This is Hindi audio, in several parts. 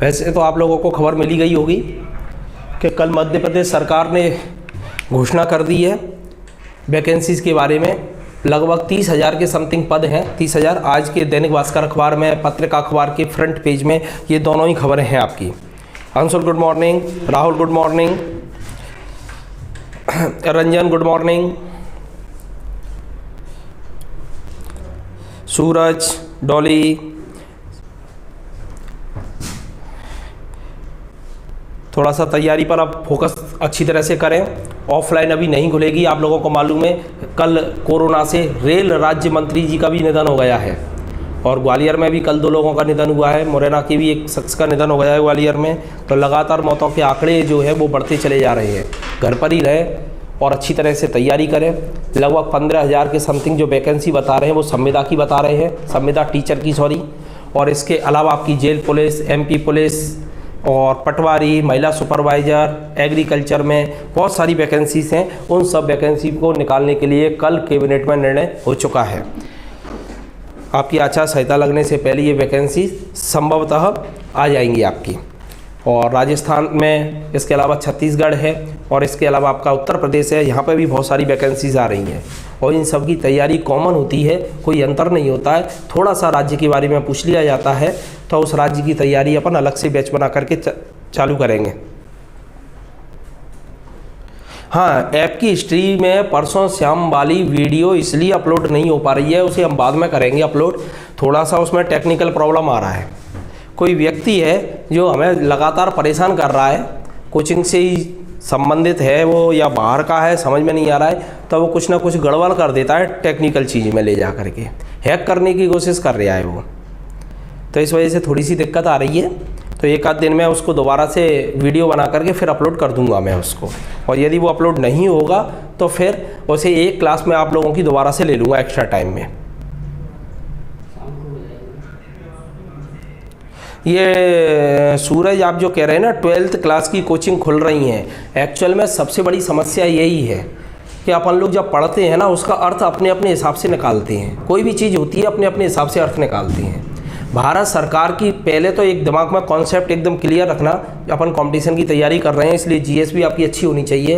वैसे तो आप लोगों को खबर मिली गई होगी कि कल मध्य प्रदेश सरकार ने घोषणा कर दी है वैकेंसीज़ के बारे में। लगभग 30,000 के समथिंग पद हैं, 30,000। आज के दैनिक भास्कर अखबार में, पत्रिका अखबार के फ्रंट पेज में ये दोनों ही खबरें हैं आपकी। Anshul good morning, Rahul good morning, Ranjan good morning, Suraj, Dolly, थोड़ा सा तैयारी पर आप फोकस अच्छी तरह से करें। ऑफलाइन अभी नहीं खुलेगी, आप लोगों को मालूम है कल कोरोना से रेल राज्य मंत्री जी का भी निधन हो गया है और ग्वालियर में भी कल 2 लोगों का निधन हुआ है। मुरैना के भी एक शख्स का निधन हो गया है ग्वालियर में। तो लगातार मौतों के आंकड़े जो है वो बढ़ते चले जा रहे हैं। घर पर ही रहें और अच्छी तरह से तैयारी करें। लगभग 15,000 के समथिंग जो वैकेंसी बता रहे हैं वो संविदा की बता रहे हैं, संविदा टीचर की, सॉरी। और इसके अलावा आपकी जेल पुलिस, MP पुलिस और पटवारी, महिला सुपरवाइज़र, एग्रीकल्चर में बहुत सारी वैकेंसीज हैं। उन सब वैकेंसी को निकालने के लिए कल कैबिनेट में निर्णय हो चुका है। आपकी आचार संहिता लगने से पहले ये वैकेंसी संभवतः आ जाएंगी आपकी। और राजस्थान में, इसके अलावा छत्तीसगढ़ है और इसके अलावा आपका उत्तर प्रदेश है, यहाँ पर भी बहुत सारी वैकेंसीज आ रही हैं। और इन सब की तैयारी कॉमन होती है, कोई अंतर नहीं होता है। थोड़ा सा राज्य के बारे में पूछ लिया जाता है तो उस राज्य की तैयारी अपन अलग से बैच बना करके चालू करेंगे। हाँ, ऐप की हिस्ट्री में परसों शाम वाली वीडियो इसलिए अपलोड नहीं हो पा रही है, उसे हम बाद में करेंगे अपलोड। थोड़ा सा उसमें टेक्निकल प्रॉब्लम आ रहा है। कोई व्यक्ति है जो हमें लगातार परेशान कर रहा है, कोचिंग से ही संबंधित है वो या बाहर का है, समझ में नहीं आ रहा है, तो वो कुछ ना कुछ गड़बड़ कर देता है टेक्निकल चीज़ में ले जा करके, हैक करने की कोशिश कर रहा है वो। तो इस वजह से थोड़ी सी दिक्कत आ रही है। तो एक आध दिन में उसको दोबारा से वीडियो बना करके फिर अपलोड कर दूंगा मैं उसको। और यदि वो अपलोड नहीं होगा तो फिर उसे एक क्लास में आप लोगों की दोबारा से ले लूँगा एक्स्ट्रा टाइम में। ये सूरज, आप जो कह रहे हैं ना 12th क्लास की कोचिंग खुल रही हैं, एक्चुअल में सबसे बड़ी समस्या यही है कि अपन लोग जब पढ़ते हैं ना उसका अर्थ अपने अपने हिसाब से निकालते हैं। कोई भी चीज़ होती है अपने अपने हिसाब से अर्थ निकालते हैं। भारत सरकार की पहले तो एक दिमाग में कॉन्सेप्ट एकदम क्लियर रखना, अपन कंपटीशन की तैयारी कर रहे हैं इसलिए GS भी आपकी अच्छी होनी चाहिए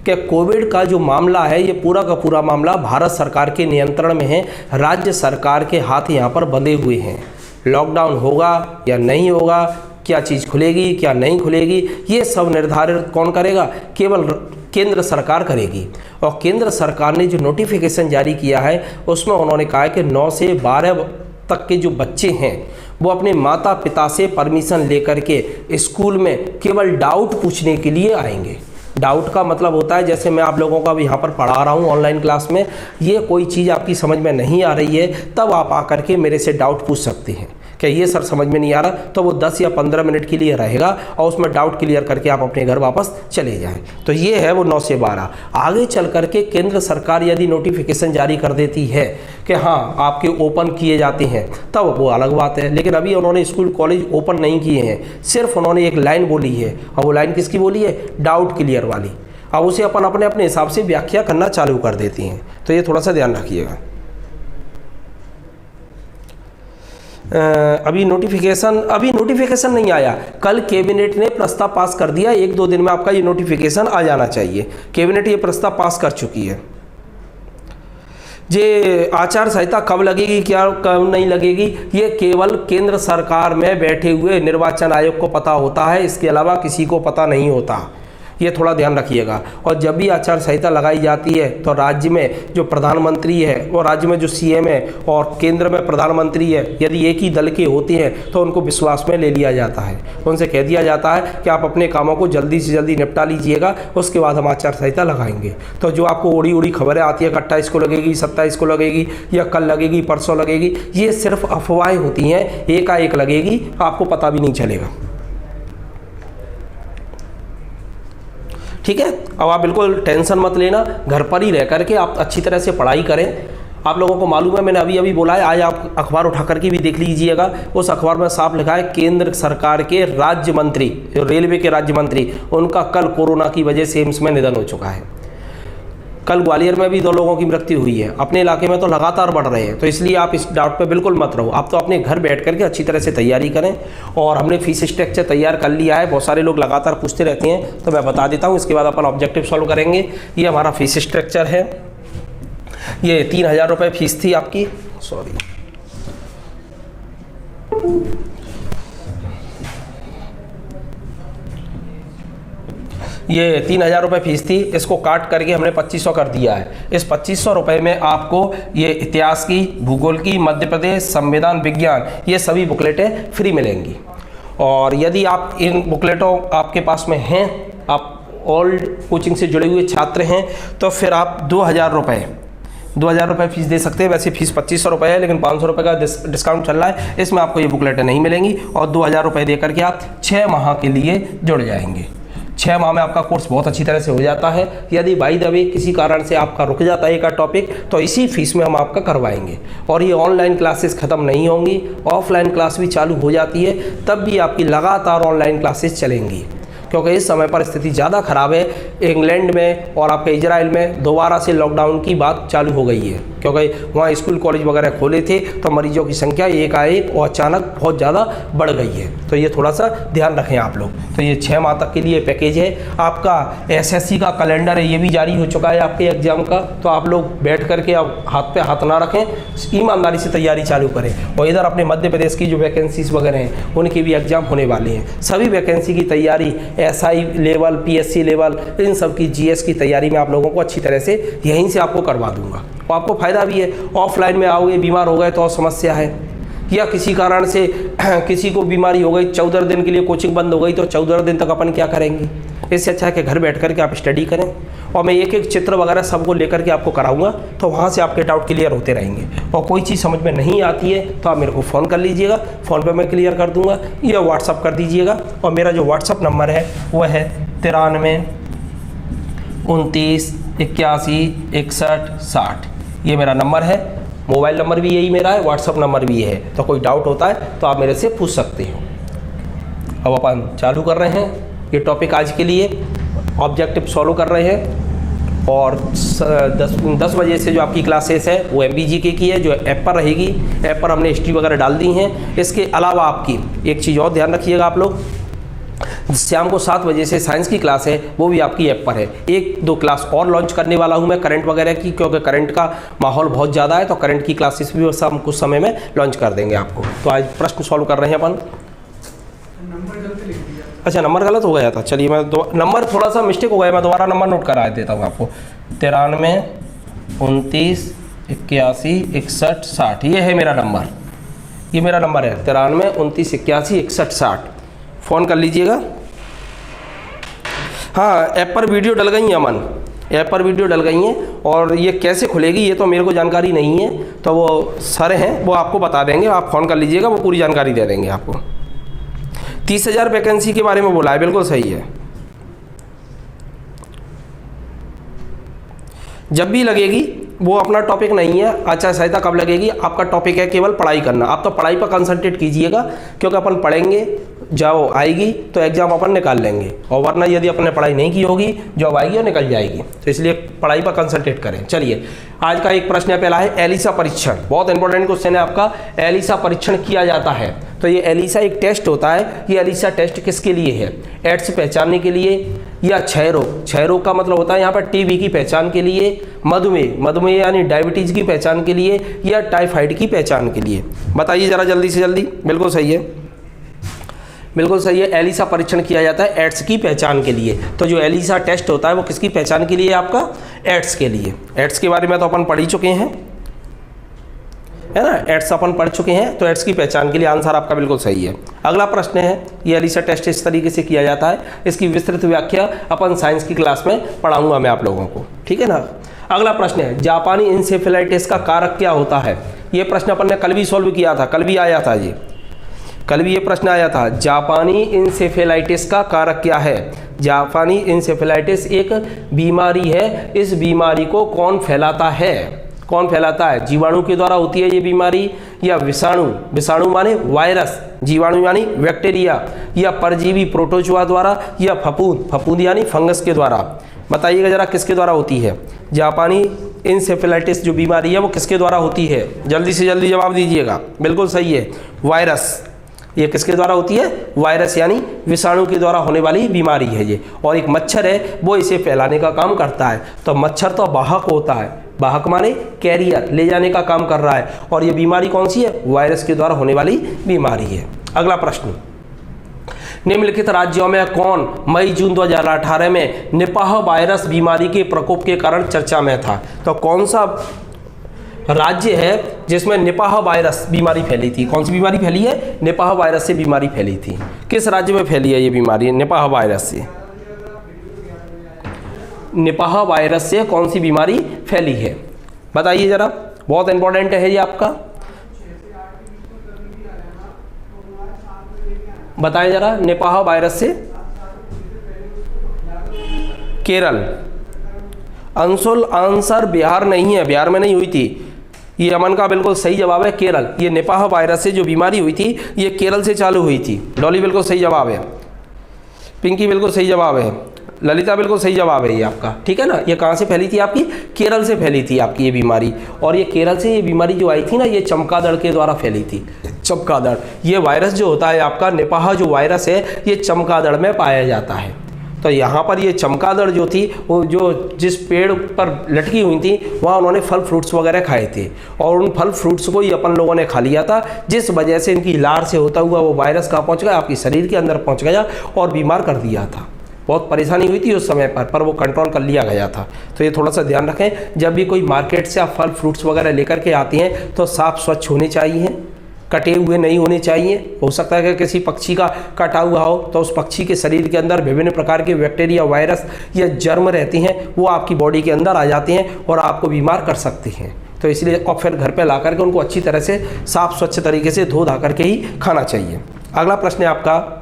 कि कोविड का जो मामला है ये पूरा का पूरा मामला भारत सरकार के नियंत्रण में है। राज्य सरकार के हाथ यहाँ पर बंधे हुए हैं। लॉकडाउन होगा या नहीं होगा, क्या चीज़ खुलेगी क्या नहीं खुलेगी, ये सब निर्धारित कौन करेगा? केवल केंद्र सरकार करेगी। और केंद्र सरकार ने जो नोटिफिकेशन जारी किया है उसमें उन्होंने कहा है कि 9 से 12 तक के जो बच्चे हैं वो अपने माता पिता से परमिशन लेकर के स्कूल में केवल डाउट पूछने के लिए आएंगे। डाउट का मतलब होता है, जैसे मैं आप लोगों को अब यहाँ पर पढ़ा रहा हूँ ऑनलाइन क्लास में, ये कोई चीज़ आपकी समझ में नहीं आ रही है तब आप आकर के मेरे से डाउट पूछ सकते हैं कि ये सर समझ में नहीं आ रहा, तो वो 10 या 15 मिनट के लिए रहेगा और उसमें डाउट क्लियर करके आप अपने घर वापस चले जाएं। तो ये है वो 9 से 12। आगे चल करके केंद्र सरकार यदि नोटिफिकेशन जारी कर देती है कि हाँ आपके ओपन किए जाते हैं तब वो अलग बात है। लेकिन अभी उन्होंने स्कूल कॉलेज ओपन नहीं किए हैं, सिर्फ उन्होंने एक लाइन बोली है और वो लाइन किसकी बोली है? डाउट क्लियर वाली। अब उसे अपन अपने अपने हिसाब से व्याख्या करना चालू कर देती हैं। तो ये थोड़ा सा ध्यान रखिएगा। अभी नोटिफिकेशन नहीं आया। कल कैबिनेट ने प्रस्ताव पास कर दिया, 1-2 दिन में आपका ये नोटिफिकेशन आ जाना चाहिए। कैबिनेट ये प्रस्ताव पास कर चुकी है। ये आचार संहिता कब लगेगी क्या कब नहीं लगेगी, ये केवल केंद्र सरकार में बैठे हुए निर्वाचन आयोग को पता होता है, इसके अलावा किसी को पता नहीं होता। ये थोड़ा ध्यान रखिएगा। और जब भी आचार संहिता लगाई जाती है तो राज्य में जो प्रधानमंत्री है और राज्य में जो CM है और केंद्र में प्रधानमंत्री है, यदि एक ही दल के होते हैं तो उनको विश्वास में ले लिया जाता है। उनसे कह दिया जाता है कि आप अपने कामों को जल्दी से जल्दी निपटा लीजिएगा, उसके बाद हम आचार संहिता लगाएंगे। तो जो आपको उड़ी उड़ी खबरें आती है कि 28 को लगेगी, 27 को लगेगी या कल लगेगी, परसों लगेगी, ये सिर्फ अफवाहें होती हैं। एकाएक लगेगी, आपको पता भी नहीं चलेगा। ठीक है, अब आप बिल्कुल टेंशन मत लेना, घर पर ही रह करके आप अच्छी तरह से पढ़ाई करें। आप लोगों को मालूम है, मैंने अभी बोला है, आज आप अखबार उठा करके भी देख लीजिएगा। उस अखबार में साफ लिखा है केंद्र सरकार के राज्य मंत्री, रेलवे के राज्य मंत्री, उनका कल कोरोना की वजह से एम्स में निधन हो चुका है। कल ग्वालियर में भी 2 लोगों की मृत्यु हुई है, अपने इलाके में तो लगातार बढ़ रहे हैं। तो इसलिए आप इस डाउट पे बिल्कुल मत रहो, आप तो अपने घर बैठ करके अच्छी तरह से तैयारी करें। और हमने फीस स्ट्रक्चर तैयार कर लिया है, बहुत सारे लोग लगातार पूछते रहते हैं, तो मैं बता देता हूँ। इसके बाद अपन ऑब्जेक्टिव सॉल्व करेंगे। ये हमारा फीस स्ट्रक्चर है, ये 3000 रुपये फीस थी आपकी, सॉरी ये 3000 रुपये फीस थी, इसको काट करके हमने 2500 कर दिया है। इस 2500 रुपये में आपको ये इतिहास की, भूगोल की, मध्य प्रदेश, संविधान विज्ञान, ये सभी बुकलेटें फ्री मिलेंगी। और यदि आप इन बुकलेटों आपके पास में हैं, आप ओल्ड कोचिंग से जुड़े हुए छात्र हैं, तो फिर आप 2000 रुपये फीस दे सकते हैं। वैसे फीस 2500 रुपये है, लेकिन 500 रुपये का डिस्काउंट चल रहा है, इसमें आपको ये बुकलेटें नहीं मिलेंगी। और 2000 रुपये दे करके आप 6 माह के लिए जुड़ जाएंगे। 6 माह में आपका कोर्स बहुत अच्छी तरह से हो जाता है। यदि बाई द वे किसी कारण से आपका रुक जाता है एक टॉपिक, तो इसी फीस में हम आपका करवाएंगे। और ये ऑनलाइन क्लासेस ख़त्म नहीं होंगी, ऑफलाइन क्लास भी चालू हो जाती है, तब भी आपकी लगातार ऑनलाइन क्लासेस चलेंगी। क्योंकि इस समय पर स्थिति ज़्यादा ख़राब है। इंग्लैंड में और आपके इजराइल में दोबारा से लॉकडाउन की बात चालू हो गई है, क्योंकि वहाँ स्कूल कॉलेज वगैरह खोले थे, तो मरीजों की संख्या एकाएक और अचानक बहुत ज़्यादा बढ़ गई है। तो ये थोड़ा सा ध्यान रखें आप लोग। तो ये 6 माह तक के लिए पैकेज है। आपका SSC का कैलेंडर है, ये भी जारी हो चुका है आपके एग्ज़ाम का। तो आप लोग बैठ करके अब हाथ पे हाथ ना रखें, ईमानदारी से तैयारी चालू करें। और इधर अपने मध्य प्रदेश की जो वैकेंसीज वगैरह हैं, उनकी भी एग्ज़ाम होने वाली हैं। सभी वैकेंसी की तैयारी, SI लेवल, PSC लेवल, इन सब की GS की तैयारी में आप लोगों को अच्छी तरह से यहीं से आपको करवा दूंगा। और आपको फ़ायदा भी है। ऑफलाइन में आओगे, बीमार हो गए तो समस्या है, या किसी कारण से किसी को बीमारी हो गई, 14 दिन के लिए कोचिंग बंद हो गई, तो 14 दिन तक अपन क्या करेंगे। इससे अच्छा है कि घर बैठ करके आप स्टडी करें। और मैं एक एक चित्र वगैरह सबको लेकर के आपको कराऊंगा, तो वहाँ से आपके डाउट क्लियर होते रहेंगे। और कोई चीज़ समझ में नहीं आती है तो आप मेरे को फ़ोन कर लीजिएगा, फ़ोन पे मैं क्लियर कर दूंगा, या व्हाट्सअप कर दीजिएगा। और मेरा जो व्हाट्सअप नंबर है वह है 93 29 81 61 60। ये मेरा नंबर है। मोबाइल नंबर भी यही मेरा है, व्हाट्सअप नंबर भी है। तो कोई डाउट होता है तो आप मेरे से पूछ सकते हो। अब अपन चालू कर रहे हैं ये टॉपिक आज के लिए, ऑब्जेक्टिव सॉल्व कर रहे हैं। और 10 बजे से जो आपकी क्लासेस है वो MBGK की है, जो ऐप पर रहेगी। ऐप पर हमने हिस्ट्री वगैरह डाल दी हैं। इसके अलावा आपकी एक चीज़ और ध्यान रखिएगा आप लोग, शाम को 7 बजे से साइंस की क्लास है, वो भी आपकी ऐप पर है। 1-2 क्लास और लॉन्च करने वाला हूँ मैं करंट वगैरह की, क्योंकि करंट का माहौल बहुत ज़्यादा है। तो करंट की क्लासेस भी हम कुछ समय में लॉन्च कर देंगे आपको। तो आज प्रश्न सॉल्व कर रहे हैं अपन। अच्छा, नंबर गलत हो गया था, चलिए मैं नंबर थोड़ा सा मिस्टेक हो गया, मैं दोबारा नंबर नोट करा देता हूँ आपको। 93 29 81 61 60, ये है मेरा नंबर। ये मेरा नंबर है 93 29 81 61 60। फ़ोन कर लीजिएगा। हाँ, ऐप पर वीडियो डल गई हैं अमन, ऐप पर वीडियो डल गई हैं। और ये कैसे खुलेगी ये तो मेरे को जानकारी नहीं है, तो वो सर हैं वो आपको बता देंगे। आप फ़ोन कर लीजिएगा, वो पूरी जानकारी दे देंगे आपको। 30,000 वैकेंसी के बारे में बोला है, बिल्कुल सही है। जब भी लगेगी वो अपना टॉपिक नहीं है। आचार संहिता कब लगेगी, आपका टॉपिक है केवल पढ़ाई करना। आप तो पढ़ाई पर कंसंट्रेट कीजिएगा, क्योंकि अपन पढ़ेंगे, जॉब आएगी तो एग्ज़ाम अपन निकाल लेंगे। और वरना यदि अपने पढ़ाई नहीं की होगी, जॉब आएगी और निकल जाएगी। तो इसलिए पढ़ाई पर कंसंट्रेट करें। चलिए, आज का एक प्रश्न पहला है एलिसा परीक्षण। बहुत इंपॉर्टेंट क्वेश्चन है आपका, एलिसा परीक्षण किया जाता है। तो ये एलिसा एक टेस्ट होता है। ये एलिसा टेस्ट किसके लिए है, एड्स पहचानने के लिए, या क्षय रोग का मतलब होता है यहाँ पर TB की पहचान के लिए, मधुमेह यानी डायबिटीज़ की पहचान के लिए, या टाइफाइड की पहचान के लिए। बताइए ज़रा जल्दी से जल्दी। बिल्कुल सही है, बिल्कुल सही है। एलिसा परीक्षण किया जाता है एड्स की पहचान के लिए। तो जो एलिसा टेस्ट होता है वो किसकी पहचान के लिए है, आपका एड्स के लिए। एड्स के बारे में तो अपन पढ़ ही चुके हैं, है ना, एड्स अपन पढ़ चुके हैं। तो एड्स की पहचान के लिए आंसर आपका बिल्कुल सही है। अगला प्रश्न है, ये एलिसा टेस्ट इस तरीके से किया जाता है। इसकी विस्तृत व्याख्या अपन साइंस की क्लास में पढ़ाऊंगा मैं आप लोगों को, ठीक है ना। अगला प्रश्न है, जापानी इंसेफेलाइटिस का कारक क्या होता है। ये प्रश्न अपन ने कल भी सॉल्व किया था, कल भी आया था ये, कल भी ये प्रश्न आया था। जापानी इंसेफेलाइटिस का कारक क्या है। जापानी इंसेफेलाइटिस एक बीमारी है। इस बीमारी को कौन फैलाता है, कौन फैलाता है। जीवाणु के द्वारा होती है ये बीमारी, या विषाणु माने वायरस, जीवाणु यानी बैक्टीरिया, या परजीवी प्रोटोजोआ द्वारा, या फफूंद यानी फंगस के द्वारा। बताइएगा ज़रा किसके द्वारा होती है? जापानी इंसेफेलाइटिस जो बीमारी है वो किसके द्वारा होती है? जल्दी से जल्दी जवाब दीजिएगा। बिल्कुल सही है, वायरस। ये किसके द्वारा होती है? वायरस यानी विषाणु के द्वारा होने वाली बीमारी है ये। और एक मच्छर है वो इसे फैलाने का काम करता है। तो मच्छर तो वाहक होता है, वाहक माने कैरियर, ले जाने का काम कर रहा है। और ये बीमारी कौन सी है? वायरस के द्वारा होने वाली बीमारी है। अगला प्रश्न, निम्नलिखित राज्यों में कौन मई जून 2018 में निपाह वायरस बीमारी के प्रकोप के कारण चर्चा में था? तो कौन सा राज्य है जिसमें निपाह वायरस बीमारी फैली थी? कौन सी बीमारी फैली है? निपाह वायरस से बीमारी फैली थी। किस राज्य में फैली है ये बीमारी निपाह वायरस से? निपाह वायरस से कौन सी बीमारी फैली है बताइए जरा, बहुत इंपॉर्टेंट है ये आपका। बताइए जरा, निपाह वायरस से केरल। अंशुल आंसर बिहार नहीं है, बिहार में नहीं हुई थी। ये अमन का बिल्कुल सही जवाब है, केरल। ये निपाह वायरस से जो बीमारी हुई थी ये केरल से चालू हुई थी। डॉली बिल्कुल सही जवाब है, पिंकी बिल्कुल सही जवाब है, ललिता बिल्कुल सही जवाब है ये आपका, ठीक है ना। ये कहाँ से फैली थी आपकी? केरल से फैली थी आपकी ये बीमारी। और ये केरल से ये बीमारी जो आई थी ना, ये चमगादड़ के द्वारा फैली थी। चमगादड़, ये वायरस जो होता है आपका निपाह जो वायरस है ये चमगादड़ में पाया जाता है। तो यहाँ पर ये चमगादड़ जो थी वो जो जिस पेड़ पर लटकी हुई थी वहाँ उन्होंने फल फ्रूट्स वगैरह खाए थे और उन फल फ्रूट्स को ही अपन लोगों ने खा लिया था, जिस वजह से इनकी लार से होता हुआ वो वायरस कहाँ पहुँच गया? आपके शरीर के अंदर पहुँच गया और बीमार कर दिया था। बहुत परेशानी हुई थी उस समय पर वो कंट्रोल कर लिया गया था। तो ये थोड़ा सा ध्यान रखें, जब भी कोई मार्केट से आप फल फ्रूट्स वगैरह लेकर के आती हैं तो साफ़ स्वच्छ होने चाहिए, कटे हुए नहीं होने चाहिए। हो सकता है कि किसी पक्षी का कटा हुआ हो तो उस पक्षी के शरीर के अंदर विभिन्न प्रकार के बैक्टीरिया, वायरस या जर्म रहती हैं, वो आपकी बॉडी के अंदर आ जाते हैं और आपको बीमार कर सकती हैं। तो इसलिए और फिर घर पे ला करके उनको अच्छी तरह से साफ़ स्वच्छ तरीके से धो धा करके ही खाना चाहिए। अगला प्रश्न है आपका,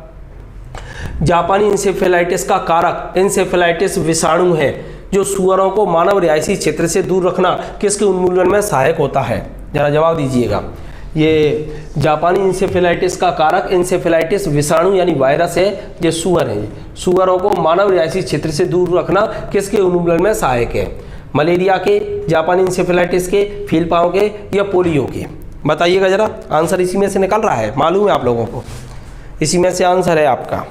जापानी इंसेफेलाइटिस का कारक इंसेफेलाइटिस विषाणु है जो सुअरों को मानव रिहायशी क्षेत्र से दूर रखना किसके उन्मूलन में सहायक होता है? जरा जवाब दीजिएगा। ये जापानी इंसेफेलाइटिस का कारक इंसेफेलाइटिस विषाणु यानी वायरस है, ये सुअर है। सुअरों को मानव रिहायशी क्षेत्र से दूर रखना किसके उन्मूलन में सहायक है? मलेरिया के, जापानी इंसेफेलाइटिस के, फीलपाओं के या पोलियो के? बताइएगा जरा। आंसर इसी में से निकल रहा है, मालूम है आप लोगों को, इसी में से आंसर है आपका।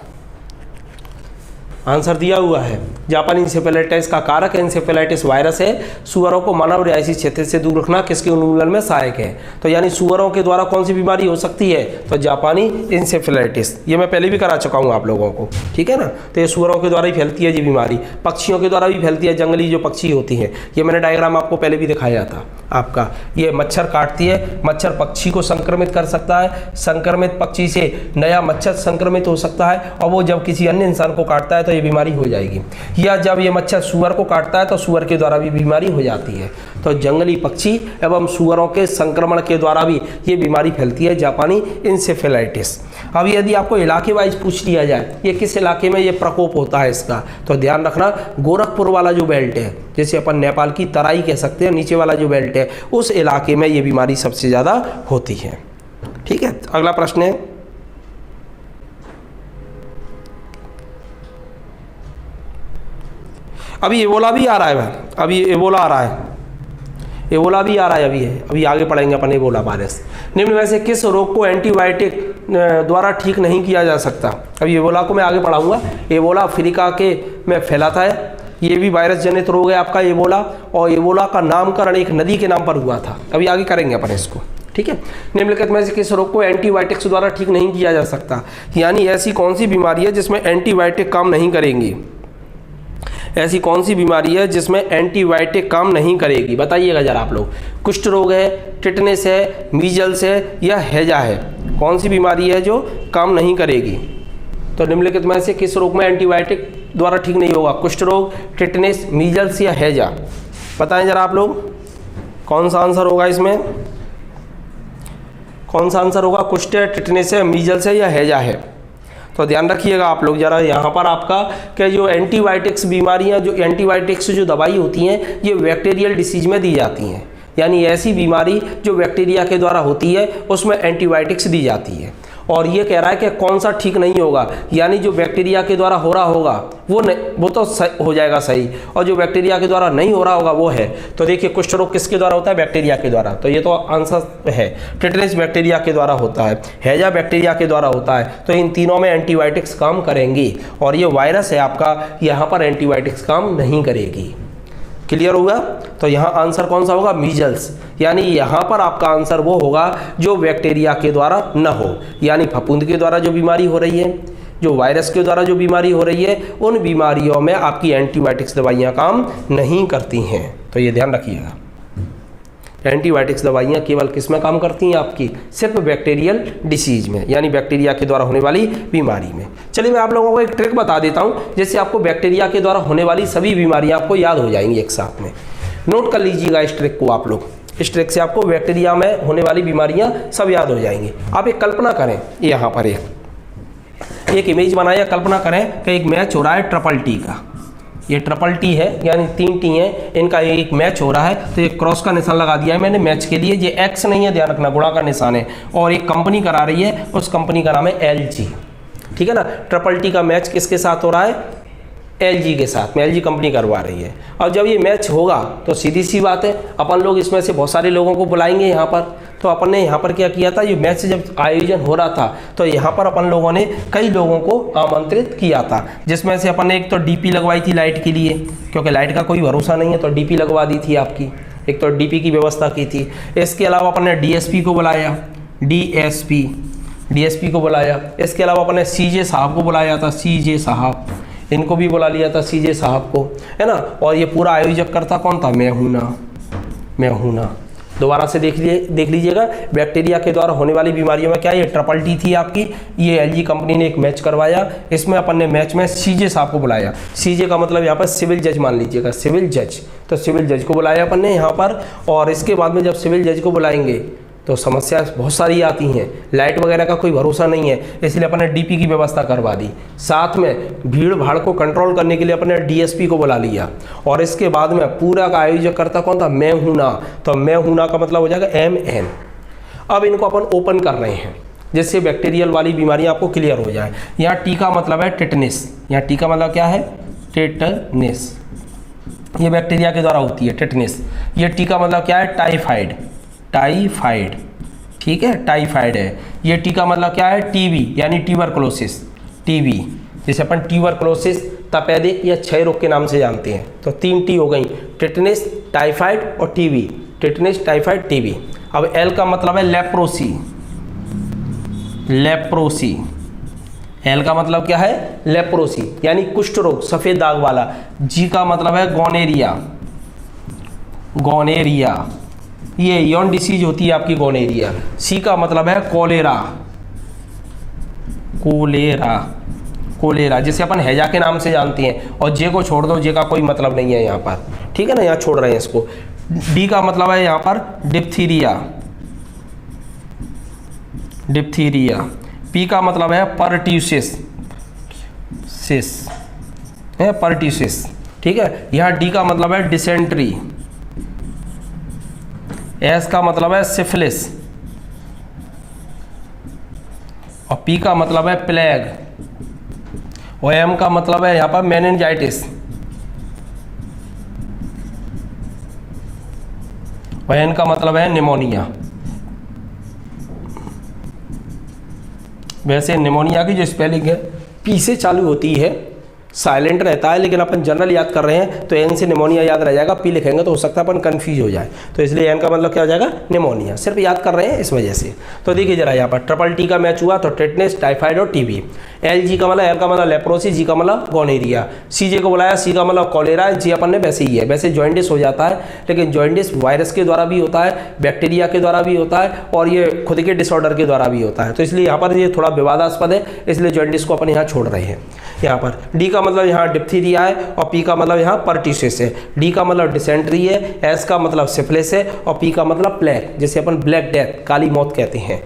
आंसर दिया हुआ है, जापानी इंसेफेलाइटिस का कारक इंसेफेलाइटिस वायरस है, सुअरों को मानव रिहायशी क्षेत्र से दूर रखना किसके उन्मूलन में सहायक है? तो यानी सुअरों के द्वारा कौन सी बीमारी हो सकती है? तो जापानी इंसेफेलाइटिस। ये मैं पहले भी करा चुका हूँ आप लोगों को, ठीक है ना। तो ये सुअरों के द्वारा ही फैलती है ये बीमारी, पक्षियों के द्वारा भी फैलती है, जंगली जो पक्षी होती हैं, ये मैंने डायग्राम आपको पहले भी दिखाया था आपका। ये मच्छर काटती है, मच्छर पक्षी को संक्रमित कर सकता है, संक्रमित पक्षी से नया मच्छर संक्रमित हो सकता है और वो जब किसी अन्य इंसान को काटता है तो ये बीमारी हो जाएगी। या जब ये मच्छर सुअर को काटता है तो सुअर के द्वारा भी बीमारी हो जाती है। तो जंगली पक्षी एवं सुअरों के संक्रमण के द्वारा भी ये बीमारी फैलती है, जापानी इंसेफेलाइटिस। अब यदि आपको इलाके वाइज पूछ लिया जाए ये किस इलाके में ये प्रकोप होता है इसका, तो ध्यान रखना गोरखपुर वाला जो बेल्ट है, जैसे अपन नेपाल की तराई कह सकते हैं, नीचे वाला जो बेल्ट है उस इलाके में ये बीमारी सबसे ज़्यादा होती है, ठीक है। अगला प्रश्न है, अभी एबोला भी आ रहा है भाई, अभी एबोला आ रहा है, एबोला भी आ रहा है अभी आगे पढ़ेंगे अपन एबोला वायरस। निम्न में से किस रोग को एंटीबायोटिक द्वारा ठीक नहीं किया जा सकता? अभी एबोला को मैं आगे पढ़ाऊंगा। एबोला अफ्रीका के में फैलाता है, ये भी वायरस जनित रोग है आपका एबोला, और एबोला का नामकरण एक नदी के नाम पर हुआ था। अभी आगे करेंगे अपन इसको, ठीक है। निम्नलिखित में से किस रोग को एंटीबायोटिक्स द्वारा ठीक नहीं किया जा सकता? यानी ऐसी कौन सी बीमारी है जिसमें एंटीबायोटिक काम नहीं करेंगी? ऐसी कौन सी बीमारी है जिसमें एंटीबायोटिक काम नहीं करेगी? बताइएगा जरा आप लोग। कुष्ठ रोग है, टिटनेस है, मीजल्स है या हैजा है? कौन सी बीमारी है जो काम नहीं करेगी? तो निम्नलिखित में से किस रोग में एंटीबायोटिक द्वारा ठीक नहीं होगा? कुष्ठ रोग, टिटनेस, मीजल्स या हैजा? बताएं जरा आप लोग, कौन सा आंसर होगा इसमें? कौन सा आंसर होगा? कुष्ठ है, टिटनेस है, मीजल्स है या हैजा है? तो ध्यान रखिएगा आप लोग जरा यहाँ पर आपका कि जो एंटीबायोटिक्स बीमारियाँ, जो एंटीबायोटिक्स जो दवाई होती हैं ये बैक्टीरियल डिसीज में दी जाती हैं। यानी ऐसी बीमारी जो बैक्टीरिया के द्वारा होती है उसमें एंटीबायोटिक्स दी जाती है। और ये कह रहा है कि कौन सा ठीक नहीं होगा, यानी जो बैक्टीरिया के द्वारा हो रहा होगा वो तो हो जाएगा सही, और जो बैक्टीरिया के द्वारा नहीं हो रहा होगा वो है। तो देखिए कुष्ठ रोग किसके द्वारा होता है? बैक्टीरिया के द्वारा। तो ये तो आंसर है। टिटनेस बैक्टीरिया के द्वारा होता है, हैजा बैक्टीरिया के द्वारा होता है। तो इन तीनों में एंटीबायोटिक्स काम करेंगी, और ये वायरस है आपका, यहाँ पर एंटीबायोटिक्स काम नहीं करेगी। क्लियर हुआ? तो यहाँ आंसर कौन सा होगा? मीजल्स। यानी यहाँ पर आपका आंसर वो होगा जो बैक्टीरिया के द्वारा न हो, यानी फफूंद के द्वारा जो बीमारी हो रही है, जो वायरस के द्वारा जो बीमारी हो रही है, उन बीमारियों में आपकी एंटीबायोटिक्स दवाइयाँ काम नहीं करती हैं। तो ये ध्यान रखिएगा, एंटीबायोटिक्स दवाइयाँ केवल किस में काम करती हैं? आपकी सिर्फ बैक्टीरियल डिसीज में, यानी बैक्टीरिया के द्वारा होने वाली बीमारी में। चलिए मैं आप लोगों को एक ट्रिक बता देता हूँ, जिससे आपको बैक्टीरिया के द्वारा होने वाली सभी बीमारियाँ आपको याद हो जाएंगी एक साथ में। नोट कर लीजिएगा इस ट्रिक को आप लोग। इस ट्रिक से आपको बैक्टीरिया में होने वाली बीमारियाँ सब याद हो जाएंगी। आप एक कल्पना करें, यहाँ पर एक इमेज बनाया, कल्पना करें कि एक मैच हो रहा है ट्रिपल टी का। ये ट्रिपल टी है, यानी 3 टी हैं, इनका एक मैच हो रहा है। तो एक क्रॉस का निशान लगा दिया है मैंने मैच के लिए। ये एक्स नहीं है, ध्यान रखना, गुणा का निशान है। और एक कंपनी करा रही है, उस कंपनी का नाम है LG। ठीक है ना? ट्रिपल टी का मैच किसके साथ हो रहा है? LG के साथ में, LG कंपनी करवा रही है। और जब ये मैच होगा तो सीधी सी बात है, अपन लोग इसमें से बहुत सारे लोगों को बुलाएंगे यहाँ पर। तो अपन ने यहाँ पर क्या किया था, ये मैच जब आयोजन हो रहा था तो यहाँ पर अपन लोगों ने कई लोगों को आमंत्रित किया था, जिसमें से अपन ने एक तो DP लगवाई थी लाइट के लिए, क्योंकि लाइट का कोई भरोसा नहीं है, तो DP लगवा दी थी आपकी, एक तो DP की व्यवस्था की थी। इसके अलावा अपन ने DSP को बुलाया, DSP को बुलाया। इसके अलावा अपन ने CJ साहब को बुलाया था, CJ साहब, इनको भी बुला लिया था, CJ साहब को, है ना। और ये पूरा आयोजक करता कौन था? मैं हूं ना। दोबारा से देख लीजिएगा, बैक्टीरिया के द्वारा होने वाली बीमारियों में क्या ये ट्रिपल टी थी आपकी। ये LG कंपनी ने एक मैच करवाया, इसमें अपन ने मैच में CJ साहब को बुलाया। CJ का मतलब यहाँ पर सिविल जज मान लीजिएगा, सिविल जज। तो सिविल जज को बुलाया अपन ने यहाँ पर। और इसके बाद में जब सिविल जज को बुलाएंगे तो समस्या बहुत सारी आती हैं, लाइट वगैरह का कोई भरोसा नहीं है, इसलिए अपन ने DP की व्यवस्था करवा दी। साथ में भीड़ भाड़ को कंट्रोल करने के लिए अपन ने DSP को बुला लिया। और इसके बाद में पूरा का आयोजक करता कौन था? मैं हूं ना। तो मैं हूं ना का मतलब हो जाएगा MN। अब इनको अपन ओपन कर रहे हैं, जिससे बैक्टीरियल वाली बीमारियां आपको क्लियर हो जाए। यहाँ टी का मतलब है टिटनेस। यहाँ टी का मतलब क्या है? टिटनेस। ये बैक्टीरिया के द्वारा होती है टिटनेस। ये टी का मतलब क्या है? टाइफाइड। ठीक है, टाइफाइड है। ये टी का मतलब क्या है? TB, यानी ट्यूबरकुलोसिस। TB जैसे अपन ट्यूबरकुलोसिस, तपेदिक या क्षय रोग के नाम से जानते हैं। तो 3 टी हो गई, टिटनेस, टाइफाइड और TB। Tetanus, typhoid, TB। अब L का मतलब है लेप्रोसी। L का मतलब क्या है? लेप्रोसी, यानी कुष्ठ रोग, सफेद दाग वाला। G का मतलब है गोनेरिया, ये यौन डिसीज होती है आपकी, गोनेरिया। C का मतलब है कोलेरा, जिसे अपन हैजा के नाम से जानते हैं। और J को छोड़ दो, J का कोई मतलब नहीं है यहाँ पर, ठीक है ना, यहाँ छोड़ रहे हैं इसको। D का मतलब है यहाँ पर डिप्थीरिया। P का मतलब है परट्यूसिस, ठीक है। यहाँ D का मतलब है डिसेंट्री। S का मतलब है सिफिलिस। और P का मतलब है प्लेग। और M का मतलब है यहाँ पर मेनिंजाइटिस। और N का मतलब है निमोनिया। वैसे निमोनिया की जो स्पेलिंग है P से चालू होती है, साइलेंट रहता है, लेकिन अपन जनरल याद कर रहे हैं तो N से निमोनिया याद रह जाएगा, P लिखेंगे तो हो सकता है अपन कंफ्यूज हो जाए, तो इसलिए N का मतलब क्या हो जाएगा? निमोनिया। सिर्फ याद कर रहे हैं इस वजह से। तो देखिए जरा यहाँ पर ट्रिपल टी का मैच हुआ तो टिटनेस, टाइफाइड और TB। LG का मतलब, L का मतलब लेप्रोसी, G का मतलब गोनेरिया। CJ को बुलाया, C का मतलब कॉलेरा, G अपन ने वैसे ही है। वैसे जॉइंटिस हो जाता है, लेकिन जॉइंटिस वायरस के द्वारा भी होता है, बैक्टीरिया के द्वारा भी होता है, और ये खुद के डिसऑर्डर के द्वारा भी होता है। तो इसलिए यहाँ पर ये थोड़ा विवादास्पद है, इसलिए जॉइंटिस को अपन यहाँ छोड़ रहे हैं। यहाँ पर D का मतलब यहाँ डिप्थीरिया है, और P का मतलब यहाँ परट्यूसिस है। D का मतलब डिसेंट्री है, S का मतलब सिफिलिस है, और P का मतलब प्लेग, जिसे अपन ब्लैक डेथ, काली मौत कहते हैं।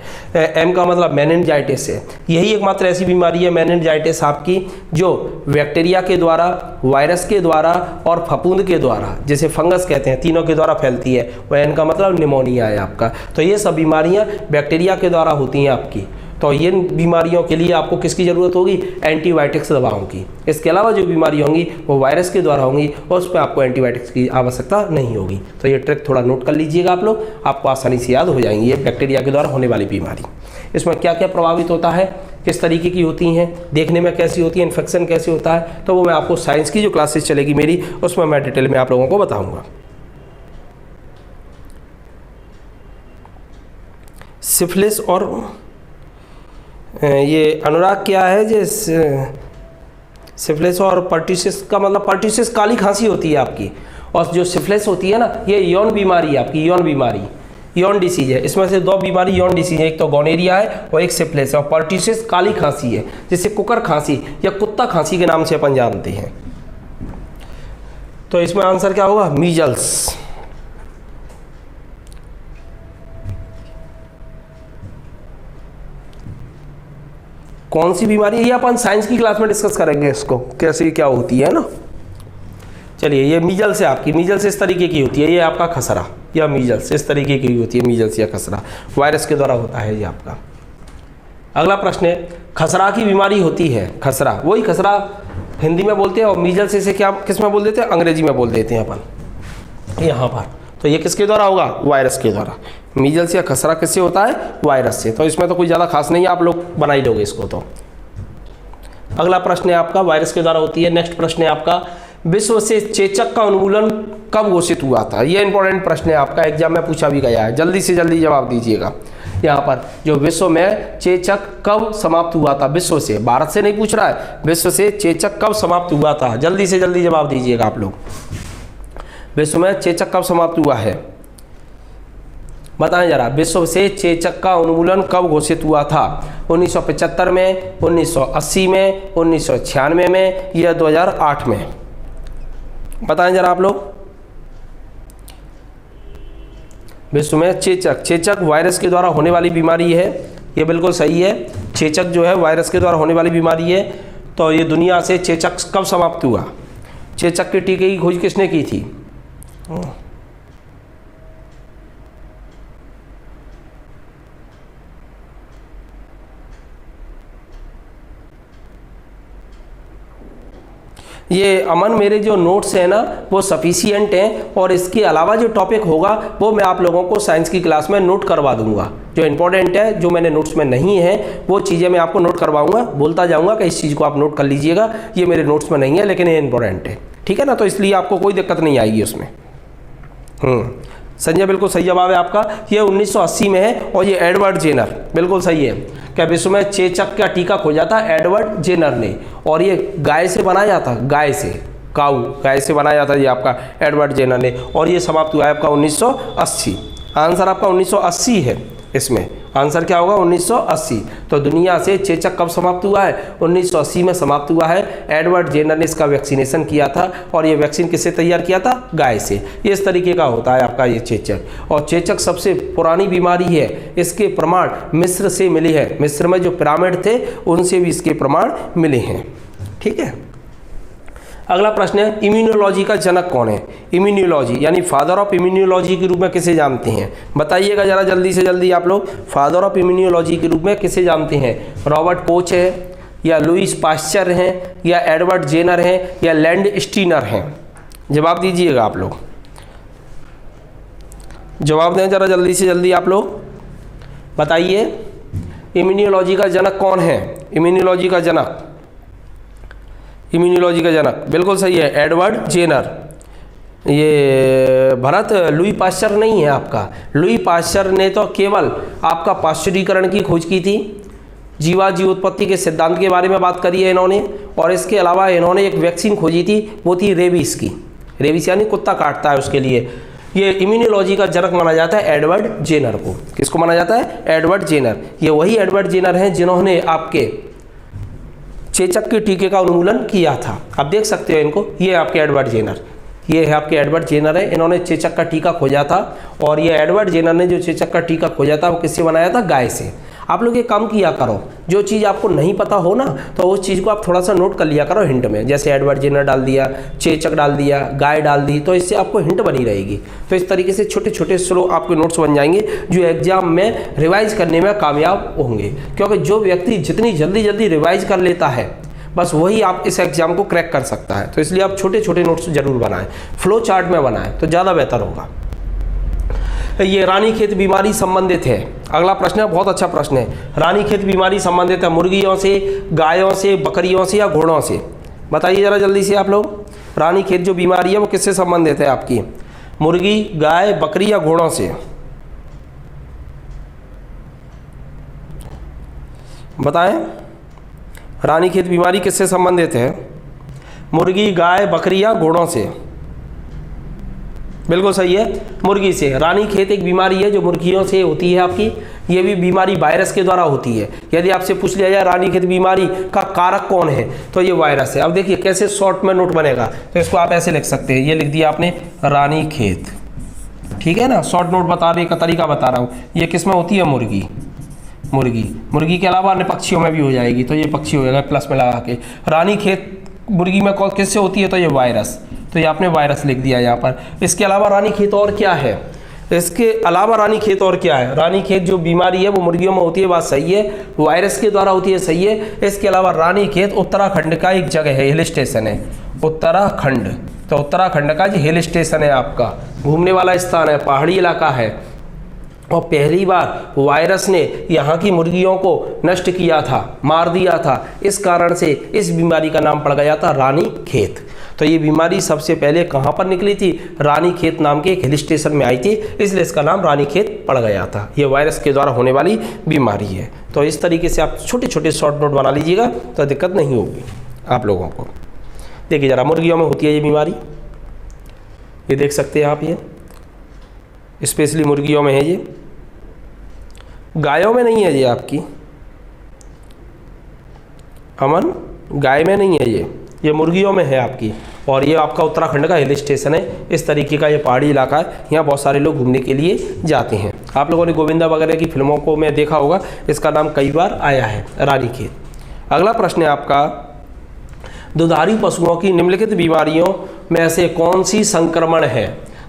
M का मतलब मेनिंजाइटिस है। यही एकमात्र ऐसी बीमारी है मेनिंजाइटिस आपकी जो बैक्टीरिया के द्वारा, वायरस के द्वारा और फफूंद के द्वारा, जिसे फंगस कहते हैं, तीनों के द्वारा फैलती है। वह N का मतलब निमोनिया है आपका। तो ये सब बीमारियां बैक्टीरिया के द्वारा होती हैं आपकी। तो ये बीमारियों के लिए आपको किसकी ज़रूरत होगी? एंटीबायोटिक्स दवाओं की। इसके अलावा जो बीमारियाँ होंगी वो वायरस के द्वारा होंगी और उस पर आपको एंटीबायोटिक्स की आवश्यकता नहीं होगी। तो ये ट्रिक थोड़ा नोट कर लीजिएगा आप लोग, आपको आसानी से याद हो जाएंगी। ये बैक्टीरिया के द्वारा होने वाली बीमारी, इसमें क्या क्या प्रभावित होता है, किस तरीके की होती हैं, देखने में कैसी होती है, इन्फेक्शन कैसे होता है, तो वो मैं आपको साइंस की जो क्लासेस चलेगी मेरी उसमें मैं डिटेल में आप लोगों को बताऊँगा। सिफिलिस और ये अनुराग क्या है जे सिफिलिस और पर्ट्यूसिस का मतलब पर्ट्यूसिस काली खांसी होती है आपकी, और जो सिफिलिस होती है ना ये यौन बीमारी है आपकी, यौन बीमारी, यौन डिसीज है। इसमें से दो बीमारी यौन डिसीज है, एक तो गोनेरिया है और एक सिफिलिस है। और पर्ट्यूसिस काली खांसी है, जिसे कुकर खांसी या कुत्ता खांसी के नाम से अपन जानते हैं। तो इसमें आंसर क्या होगा? मीजल्स। कौन सी बीमारी है ये अपन साइंस की क्लास में डिस्कस करेंगे, इसको कैसे क्या होती है ना। चलिए, ये मीजल्स है आपकी, मीजल्स इस तरीके की होती है, ये आपका खसरा या मीजल्स इस तरीके की होती है, मीजल्स या खसरा वायरस के द्वारा होता है ये आपका। अगला प्रश्न है, खसरा की बीमारी होती है, खसरा वही खसरा हिंदी में बोलते हैं और मीजल्स इसे क्या किस में बोल देते हैं? अंग्रेजी में बोल देते हैं अपन यहाँ पर। तो ये किसके द्वारा होगा? वायरस के द्वारा। मीजल्स या खसरा किससे होता है? वायरस से। तो इसमें तो कोई ज़्यादा खास नहीं है, आप लोग बना ही लोगे इसको। तो अगला प्रश्न है आपका, वायरस के द्वारा होती है। नेक्स्ट प्रश्न है आपका, विश्व से चेचक का उन्मूलन कब घोषित हुआ था? ये इंपॉर्टेंट प्रश्न है आपका, एग्जाम में पूछा भी गया है, जल्दी से जल्दी जवाब दीजिएगा। यहाँ पर जो विश्व में चेचक कब समाप्त हुआ था? विश्व से, भारत से नहीं पूछ रहा है, विश्व से चेचक कब समाप्त हुआ था? जल्दी से जल्दी जवाब दीजिएगा आप लोग। विश्व में चेचक कब समाप्त हुआ है? बताएं जरा, विश्व से चेचक का उन्मूलन कब घोषित हुआ था? 1975 में, 1980 में, 1996 में या 2008 में? बताएं जरा आप लोग। विश्व में चेचक, चेचक वायरस के द्वारा होने वाली बीमारी है, ये बिल्कुल सही है। चेचक जो है वायरस के द्वारा होने वाली बीमारी है। तो ये दुनिया से चेचक कब समाप्त हुआ? चेचक के टीके की खोज किसने की थी? ये अमन, मेरे जो नोट्स हैं ना वो सफिशिएंट हैं, और इसके अलावा जो टॉपिक होगा वो मैं आप लोगों को साइंस की क्लास में नोट करवा दूंगा। जो इंपॉर्टेंट है, जो मैंने नोट्स में नहीं है, वो चीज़ें मैं आपको नोट करवाऊंगा, बोलता जाऊंगा कि इस चीज़ को आप नोट कर लीजिएगा, ये मेरे नोट्स में नहीं है लेकिन ये इंपॉर्टेंट है, ठीक है ना। तो इसलिए आपको कोई दिक्कत नहीं आएगी उसमें। संजय, बिल्कुल सही जवाब है आपका। ये 1980 में है और ये एडवर्ड जेनर, बिल्कुल सही है। क्या विश्व में चेचक का टीका खोजा था? एडवर्ड जेनर ने। और ये गाय से बनाया था, गाय से, काऊ गाय से बनाया था ये आपका एडवर्ड जेनर ने। और ये समाप्त हुआ है आपका 1980। आंसर आपका 1980 है, इसमें आंसर क्या होगा? 1980। तो दुनिया से चेचक कब समाप्त हुआ है? 1980 में समाप्त हुआ है। एडवर्ड जेनर ने इसका वैक्सीनेशन किया था, और ये वैक्सीन किससे तैयार किया था? गाय से। ये इस तरीके का होता है आपका ये चेचक। और चेचक सबसे पुरानी बीमारी है, इसके प्रमाण मिस्र से मिले हैं। मिस्र में जो पिरामिड थे उनसे भी इसके प्रमाण मिले हैं, ठीक है। अगला प्रश्न है, इम्यूनोलॉजी का जनक कौन है? इम्यूनोलॉजी यानी फादर ऑफ इम्यूनोलॉजी के रूप में किसे जानते हैं? बताइएगा जरा जल्दी से जल्दी आप लोग। फादर ऑफ इम्यूनोलॉजी के रूप में किसे जानते हैं? रॉबर्ट कोच है, या लुईस पाश्चर हैं, या एडवर्ड जेनर हैं, या लैंड स्टीनर हैं? जवाब दीजिएगा आप लोग, जवाब दें जरा जल्दी से जल्दी आप लोग, बताइए। इम्यूनोलॉजी का जनक कौन है? इम्यूनोलॉजी का जनक, इम्यूनोलॉजी का जनक बिल्कुल सही है, एडवर्ड जेनर। ये भरत, लुई पाश्चर नहीं है आपका। लुई पाश्चर ने तो केवल आपका पाश्चरीकरण की खोज की थी, जीवात्पत्ति के सिद्धांत के बारे में बात करी है इन्होंने। और इसके अलावा इन्होंने एक वैक्सीन खोजी थी, वो थी रेबीज की। रेबीज यानी कुत्ता काटता है, उसके लिए। ये इम्यूनोलॉजी का जनक माना जाता है एडवर्ड जेनर को। किसको माना जाता है? Edward Jenner. ये वही एडवर्ड जेनर हैं जिन्होंने आपके चेचक के टीके का उन्मूलन किया था। आप देख सकते हो इनको, ये आपके एडवर्ड जेनर, ये है आपके एडवर्ड जेनर है। इन्होंने चेचक का टीका खोजा था, और ये एडवर्ड जेनर ने जो चेचक का टीका खोजा था वो किससे बनाया था? गाय से। आप लोग ये काम किया करो, जो चीज़ आपको नहीं पता हो ना तो उस चीज़ को आप थोड़ा सा नोट कर लिया करो हिंट में, जैसे एडवर्ड जेनर डाल दिया, चेचक डाल दिया, गाय डाल दी, तो इससे आपको हिंट बनी रहेगी। तो इस तरीके से छोटे छोटे स्लो आपके नोट्स बन जाएंगे जो एग्जाम में रिवाइज करने में कामयाब होंगे, क्योंकि जो व्यक्ति जितनी जल्दी जल्दी रिवाइज कर लेता है बस वही आप इस एग्जाम को क्रैक कर सकता है। तो इसलिए आप छोटे छोटे नोट्स जरूर बनाएं, फ्लो चार्ट में बनाएं तो ज़्यादा बेहतर होगा। ये रानीखेत बीमारी संबंधित है, अगला प्रश्न है, बहुत अच्छा प्रश्न है। रानीखेत बीमारी संबंधित है मुर्गियों से, गायों से, बकरियों से या घोड़ों से? बताइए ज़रा जल्दी से आप लोग। रानीखेत जो बीमारी है वो किससे संबंधित है आपकी? मुर्गी, गाय, बकरी या घोड़ों से? बताएं, रानीखेत बीमारी किससे संबंधित है? मुर्गी, गाय, बकरी या घोड़ों से? बिल्कुल सही है, मुर्गी से। रानीखेत एक बीमारी है जो मुर्गियों से होती है आपकी। ये भी बीमारी वायरस के द्वारा होती है। यदि आपसे पूछ लिया जाए रानीखेत बीमारी का कारक कौन है तो ये वायरस है। अब देखिए कैसे शॉर्ट में नोट बनेगा, तो इसको आप ऐसे लिख सकते हैं, ये लिख दिया आपने रानीखेत, ठीक है ना। शॉर्ट नोट बता का तरीका बता रहा हूँ। ये किस में होती है? मुर्गी। मुर्गी के अलावा अन्य पक्षियों में भी हो जाएगी, तो ये पक्षी हो जाएगा प्लस में लगा के। रानीखेत मुर्गी में किससे होती है? तो ये वायरस, तो ये आपने वायरस लिख दिया यहाँ पर। इसके अलावा रानीखेत और क्या है? इसके अलावा रानीखेत और क्या है? रानीखेत जो बीमारी है वो मुर्गियों में होती है, बात सही है, वायरस के द्वारा होती है, सही है। इसके अलावा रानीखेत उत्तराखंड का एक जगह है, हिल स्टेशन है, उत्तराखंड। तो उत्तराखंड का जो हिल स्टेशन है आपका, घूमने वाला स्थान है, पहाड़ी इलाका है, और पहली बार वायरस ने यहाँ की मुर्गियों को नष्ट किया था, मार दिया था। इस कारण से इस बीमारी का नाम पड़ गया था रानीखेत। तो ये बीमारी सबसे पहले कहाँ पर निकली थी? रानीखेत नाम के एक हिल स्टेशन में आई थी, इसलिए इसका नाम रानीखेत पड़ गया था। ये वायरस के द्वारा होने वाली बीमारी है। तो इस तरीके से आप छोटे छोटे शॉर्ट नोट बना लीजिएगा तो दिक्कत नहीं होगी आप लोगों को। देखिए ज़रा, मुर्गियों में होती है ये बीमारी, ये देख सकते हैं आप, ये स्पेशली मुर्गियों में है ये, गायों में नहीं है ये आपकी, अमन, गाय में नहीं है ये मुर्गियों में है आपकी। और ये आपका उत्तराखंड का हिल स्टेशन है, इस तरीके का ये पहाड़ी इलाका है, यहाँ बहुत सारे लोग घूमने के लिए जाते हैं। आप लोगों ने गोविंदा वगैरह की फिल्मों को में देखा होगा, इसका नाम कई बार आया है, रानीखेत। अगला प्रश्न है आपका, दुधारू पशुओं की निम्नलिखित बीमारियों में से कौन सी संक्रमण है?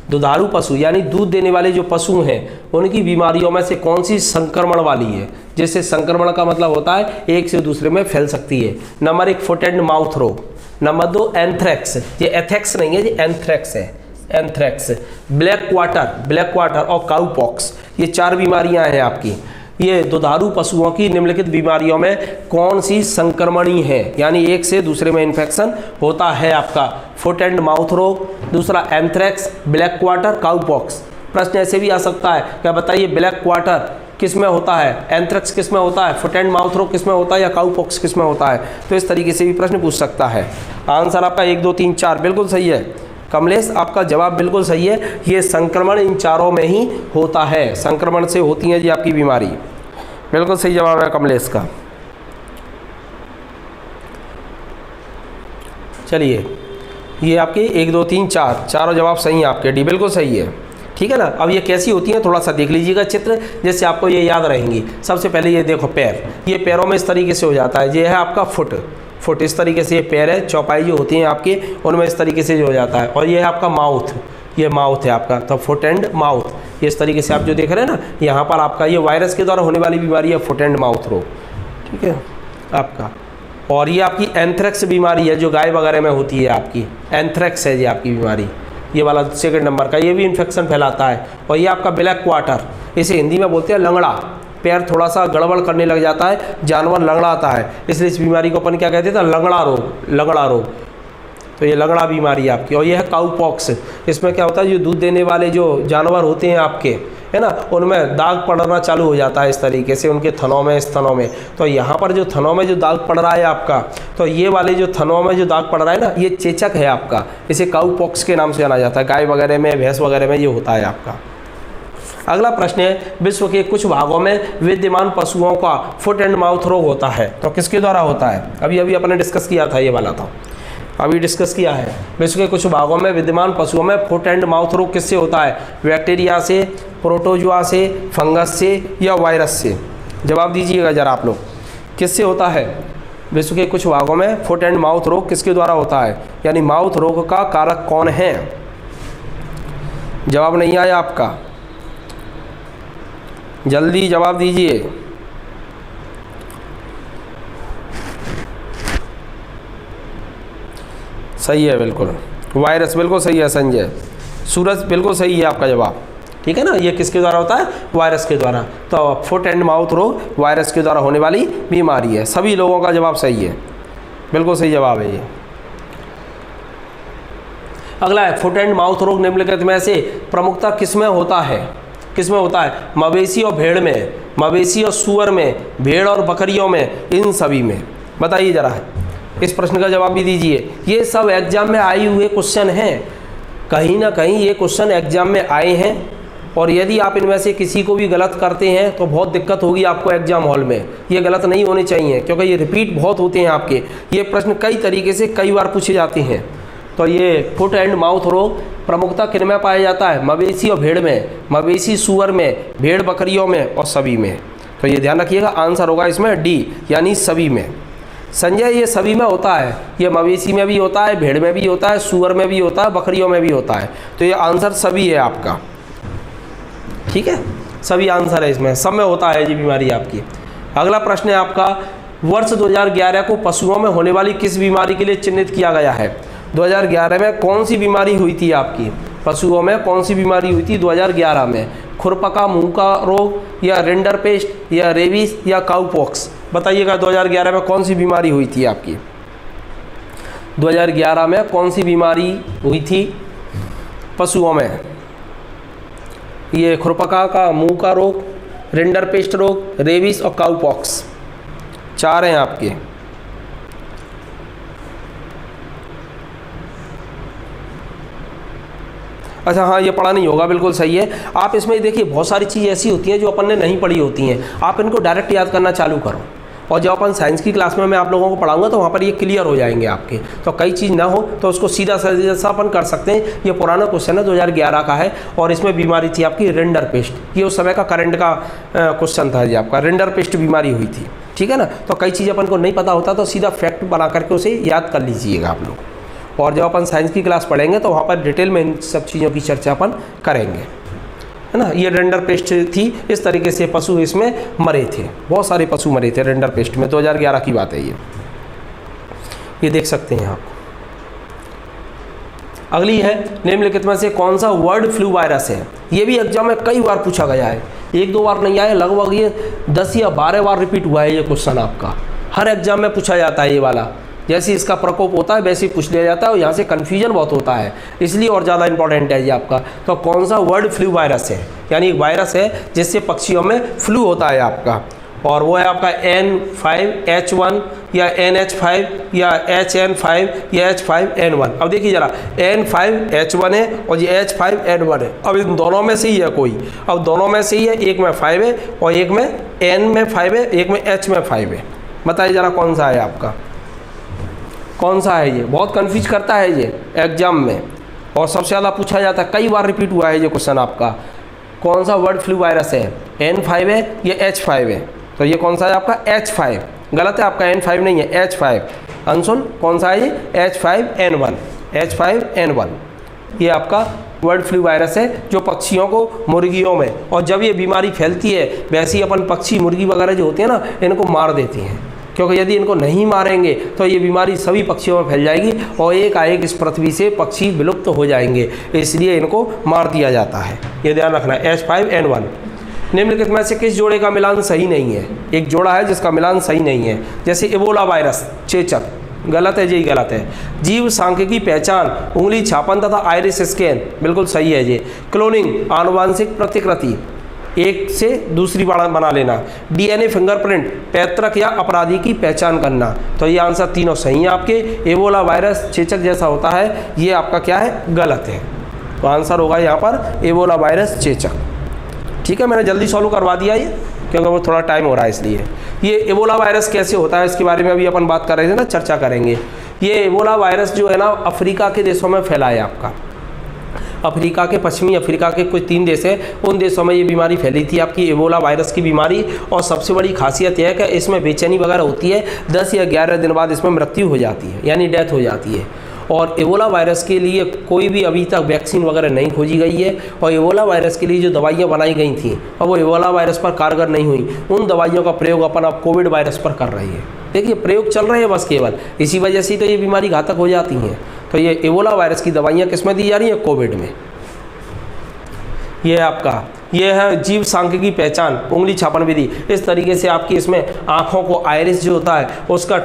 दुधारू पशु यानी दूध देने वाले जो पशु हैं उनकी बीमारियों में से कौन सी संक्रमण वाली है? जैसे संक्रमण का मतलब होता है एक से दूसरे में फैल सकती है। नंबर 1 फुट एंड माउथ रोग, नंबर 2 एंथ्रेक्स, ये एथेक्स नहीं है, ये एंथ्रेक्स है, एंथ्रेक्स, ब्लैक क्वार्टर और काउ पॉक्स, ये 4 बीमारियां हैं आपकी। ये दुधारू पशुओं की निम्नलिखित बीमारियों में कौन सी संक्रमणी है, यानी एक से दूसरे में इन्फेक्शन होता है आपका? फुट एंड माउथ रोग, दूसरा anthrax, black quarter, cow pox. प्रश्न ऐसे भी आ सकता है, क्या बताइए ब्लैक क्वार्टर किस में होता है, एंथ्रेक्स किस में होता है, फुट एंड माउथ रोग किस में होता है, या काउ पॉक्स किस में होता है? तो इस तरीके से भी प्रश्न पूछ सकता है। आंसर आपका 1 2 3 4 बिल्कुल सही है। कमलेश आपका जवाब बिल्कुल सही है, ये संक्रमण इन चारों में ही होता है, संक्रमण से होती है जी आपकी बीमारी। बिल्कुल सही जवाब है कमलेश का। चलिए, ये आपके 1 2 3 4 चारों जवाब सही हैं आपके, डी बिल्कुल सही है, ठीक है ना। अब ये कैसी होती है थोड़ा सा देख लीजिएगा चित्र, जैसे आपको ये याद रहेंगी। सबसे पहले ये देखो पैर, ये पैरों में इस तरीके से हो जाता है, ये है आपका फुट, इस तरीके से ये पैर है, चौपाई जो होती हैं आपके उनमें इस तरीके से जो हो जाता है। और ये है आपका माउथ, ये माउथ है आपका, तो फुट एंड माउथ, ये इस तरीके से आप जो देख रहे हैं ना, यहाँ पर आपका ये वायरस के द्वारा होने वाली बीमारी है फुट एंड माउथ रोग, ठीक है आपका। और ये आपकी एंथ्रेक्स बीमारी है जो गाय वगैरह में होती है आपकी, एंथ्रेक्स है ये आपकी बीमारी, ये वाला 2 नंबर का, ये भी इन्फेक्शन फैलाता है। और ये आपका ब्लैक क्वार्टर, इसे हिंदी में बोलते हैं लंगड़ा, पैर थोड़ा सा गड़बड़ करने लग जाता है, जानवर लंगड़ाता है, इसलिए इस बीमारी को अपन क्या कहते थे? लंगड़ा रोग। तो ये लंगड़ा बीमारी आपकी। और ये है काउ पॉक्स, इसमें क्या होता है, जो दूध देने वाले जो जानवर होते हैं आपके, है ना, उनमें दाग पड़ना चालू हो जाता है इस तरीके से, उनके थनों में, स्तनों में। तो यहाँ पर जो थनों में जो दाग पड़ रहा है आपका, तो ये वाले जो थनों में जो दाग पड़ रहा है ना, ये चेचक है आपका, इसे काउ पॉक्स के नाम से जाना जाता है। गाय वगैरह में, भैंस वगैरह में ये होता है आपका। अगला प्रश्न है, विश्व के कुछ भागों में विद्यमान पशुओं का फुट एंड माउथ रोग होता है, तो किसके द्वारा होता है? अभी अपने डिस्कस किया था, ये वाला था, अभी डिस्कस किया है। विश्व के कुछ भागों में विद्यमान पशुओं में फुट एंड माउथ रोग किससे होता है? बैक्टीरिया से, प्रोटोजुआ से, फंगस से या वायरस से? जवाब दीजिएगा ज़रा आप लोग, किससे होता है? विश्व के कुछ भागों में फुट एंड माउथ रोग किसके द्वारा होता है, यानी माउथ रोग का कारक कौन है? जवाब नहीं आया आपका, जल्दी जवाब दीजिए। सही है बिल्कुल, वायरस बिल्कुल सही है संजय। सूरज बिल्कुल सही है आपका जवाब, ठीक है ना। ये किसके द्वारा होता है? वायरस के द्वारा। तो फुट एंड माउथ रोग वायरस के द्वारा होने वाली बीमारी है। सभी लोगों का जवाब सही है, बिल्कुल सही जवाब है ये। अगला है फुट एंड माउथ रोग निम्नलिखित में से प्रमुखता किसमें होता है? किसमें होता है? मवेशी और भेड़ में, मवेशी और सूअर में, भेड़ और बकरियों में, इन सभी में। बताइए जरा, इस प्रश्न का जवाब भी दीजिए। ये सब एग्जाम में आए हुए क्वेश्चन हैं, कहीं ना कहीं ये क्वेश्चन एग्जाम में आए हैं, और यदि आप इनमें से किसी को भी गलत करते हैं तो बहुत दिक्कत होगी आपको एग्जाम हॉल में। ये गलत नहीं होने चाहिए, क्योंकि ये रिपीट बहुत होते हैं आपके। ये प्रश्न कई तरीके से कई बार पूछे जाते हैं। तो ये फुट एंड माउथ रोग प्रमुखता किन में पाया जाता है? मवेशी और भेड़ में, मवेशी सूअर में, भेड़ बकरियों में और सभी में। तो ये ध्यान रखिएगा, आंसर होगा इसमें डी, यानी सभी में। संजय ये सभी में होता है, ये मवेशी में भी होता है, भेड़ में भी होता है, सूअर में भी होता है, बकरियों में भी होता है। तो ये आंसर सभी है आपका, ठीक है, सभी आंसर है इसमें, सब में होता है ये बीमारी आपकी। अगला प्रश्न है आपका, वर्ष 2011 को पशुओं में होने वाली किस बीमारी के लिए चिन्हित किया गया है? 2011 में कौन सी बीमारी हुई थी आपकी? पशुओं में कौन सी बीमारी हुई थी 2011 में? खुरपका मुंह का रोग, या रिंडरपेस्ट, या रेबीज, या काउपॉक्स? बताइएगा 2011 में कौन सी बीमारी हुई थी आपकी? 2011 में कौन सी बीमारी हुई थी पशुओं में? ये खुरपका का मुंह का रोग, रिंडरपेस्ट रोग, रेबीज और काउपॉक्स, चार हैं आपके। अच्छा हाँ, ये पढ़ा नहीं होगा, बिल्कुल सही है। आप इसमें देखिए बहुत सारी चीज़ ऐसी होती हैं जो अपन ने नहीं पढ़ी होती हैं, आप इनको डायरेक्ट याद करना चालू करो, और जब अपन साइंस की क्लास में मैं आप लोगों को पढ़ाऊंगा तो वहाँ पर ये क्लियर हो जाएंगे आपके। तो कई चीज़ ना हो तो उसको सीधा सा अपन कर सकते हैं। ये पुराना क्वेश्चन है, 2011 का है, और इसमें बीमारी थी आपकी रिंडरपेस्ट। ये उस समय का करंट का क्वेश्चन था जी आपका, रिंडरपेस्ट बीमारी हुई थी, ठीक है ना। तो कई चीज़ अपन को नहीं पता होता तो सीधा फैक्ट बना करके उसे याद कर लीजिएगा आप लोग, और जब अपन साइंस की क्लास पढ़ेंगे तो वहाँ पर डिटेल में इन सब चीज़ों की चर्चा अपन करेंगे, है ना। ये रिंडरपेस्ट थी, इस तरीके से पशु इसमें मरे थे, बहुत सारे पशु मरे थे रिंडरपेस्ट में, 2011 की बात है ये देख सकते हैं आप। अगली है, निम्नलिखित में से कौन सा बर्ड फ्लू वायरस है? ये भी एग्जाम में कई बार पूछा गया है, एक दो बार नहीं आया, लगभग ये 10 या 12 बार रिपीट हुआ है ये क्वेश्चन आपका। हर एग्जाम में पूछा जाता है ये वाला, जैसे इसका प्रकोप होता है वैसे ही पूछ लिया जाता है, और यहाँ से कन्फ्यूजन बहुत होता है, इसलिए और ज़्यादा इंपॉर्टेंट है ये आपका। तो कौन सा बर्ड फ्लू वायरस है? यानी एक वायरस है जिससे पक्षियों में फ्लू होता है आपका, और वो है आपका N5H1 या NH5 या HN5 या H5N1। अब देखिए जरा, N5H1 है और ये H5N1 है। अब इन दोनों में से ही है कोई, अब दोनों में से ही है, एक में 5 है और एक में N में 5 है, एक में H में 5 है। बताइए जरा कौन सा है आपका, कौन सा है? ये बहुत कन्फ्यूज करता है ये एग्जाम में, और सबसे ज़्यादा पूछा जाता है, कई बार रिपीट हुआ है ये क्वेश्चन आपका। कौन सा बर्ड फ्लू वायरस है? N5 है या H5 है? तो ये कौन सा है आपका? H5। गलत है आपका, N5 नहीं है, H5। अनसुन, कौन सा है ये? H5N1, H5N1। ये आपका बर्ड फ्लू वायरस है जो पक्षियों को, मुर्गियों में, और जब ये बीमारी फैलती है वैसे ही अपन पक्षी, मुर्गी वगैरह जो होती है ना, इनको मार देती हैं, क्योंकि यदि इनको नहीं मारेंगे तो ये बीमारी सभी पक्षियों में फैल जाएगी और एक इस पृथ्वी से पक्षी विलुप्त हो जाएंगे, इसलिए इनको मार दिया जाता है। ये ध्यान रखना। H5N1। निम्नलिखित में से किस जोड़े का मिलान सही नहीं है? एक जोड़ा है जिसका मिलान सही नहीं है, जैसे इबोला वायरस, चेचक, गलत है, यही गलत है। जीव सांख्यिकी पहचान, उंगली छापन तथा आइरिस स्कैन, बिल्कुल सही है ये। क्लोनिंग, आनुवांशिक प्रतिकृति, एक से दूसरी बना लेना। DNA फिंगरप्रिंट, पैतृक या अपराधी की पहचान करना। तो ये आंसर तीनों सही हैं आपके। एबोला वायरस चेचक जैसा होता है, ये आपका क्या है? गलत है। तो आंसर होगा यहाँ पर एबोला वायरस चेचक, ठीक है। मैंने जल्दी सॉल्व करवा दिया ये, क्योंकि वो थोड़ा टाइम हो रहा है इसलिए। ये एबोला वायरस कैसे होता है इसके बारे में अभी अपन बात कर रहे थे ना, चर्चा करेंगे। ये एबोला वायरस जो है ना, अफ्रीका के देशों में फैला है आपका। अफ्रीका के, पश्चिमी अफ्रीका के कुछ 3 देश हैं, उन देशों में ये बीमारी फैली थी आपकी एबोला वायरस की बीमारी। और सबसे बड़ी खासियत यह है कि इसमें बेचैनी वगैरह होती है, 10 या 11 दिन बाद इसमें मृत्यु हो जाती है, यानी डेथ हो जाती है। और एबोला वायरस के लिए कोई भी अभी तक वैक्सीन वगैरह नहीं खोजी गई है, और एबोला वायरस के लिए जो दवाइयाँ बनाई गई थी और वो एबोला वायरस पर कारगर नहीं हुई, उन दवाइयों का प्रयोग अपन अब कोविड वायरस पर कर रही है। देखिए प्रयोग चल रहे हैं बस केवल, इसी वजह से तो ये बीमारी घातक हो जाती हैं। तो ये एबोला वायरस की दवाइयाँ किस में दी जा रही हैं? कोविड में। ये आपका ये है जीव सांख्यिकी पहचान उंगली छापन विधि। इस तरीके से आपकी इसमें आँखों को आइरिस जो होता है उसका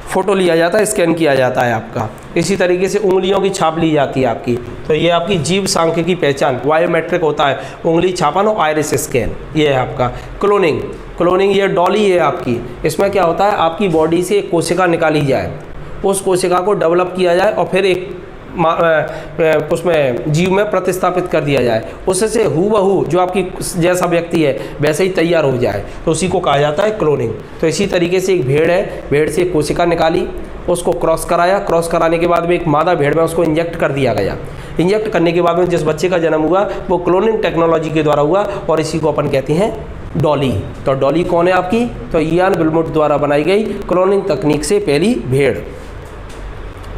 फ़ोटो लिया जाता है, स्कैन किया जाता है आपका। इसी तरीके से उंगलियों की छाप ली जाती है आपकी। तो ये आपकी जीव सांख्यिकी पहचान बायोमेट्रिक होता है, उंगली छापन और आइरिस स्कैन। ये है आपका क्लोनिंग। क्लोनिंग ये डॉली है आपकी। इसमें क्या होता है, आपकी बॉडी से एक कोशिका निकाली जाए, उस कोशिका को डेवलप किया जाए और फिर एक उसमें जीव में प्रतिस्थापित कर दिया जाए, उससे हूबहू जो आपकी जैसा व्यक्ति है वैसे ही तैयार हो जाए, तो उसी को कहा जाता है क्लोनिंग। तो इसी तरीके से एक भेड़ है, भेड़ से एक कोशिका निकाली, उसको क्रॉस कराया, क्रॉस कराने के बाद में एक मादा भेड़ में उसको इंजेक्ट कर दिया गया। इंजेक्ट करने के बाद में जिस बच्चे का जन्म हुआ वो क्लोनिंग टेक्नोलॉजी के द्वारा हुआ, और इसी को अपन कहते हैं डॉली। तो डॉली कौन है आपकी? तो इयान विल्मोट द्वारा बनाई गई क्लोनिंग तकनीक से पहली भेड़।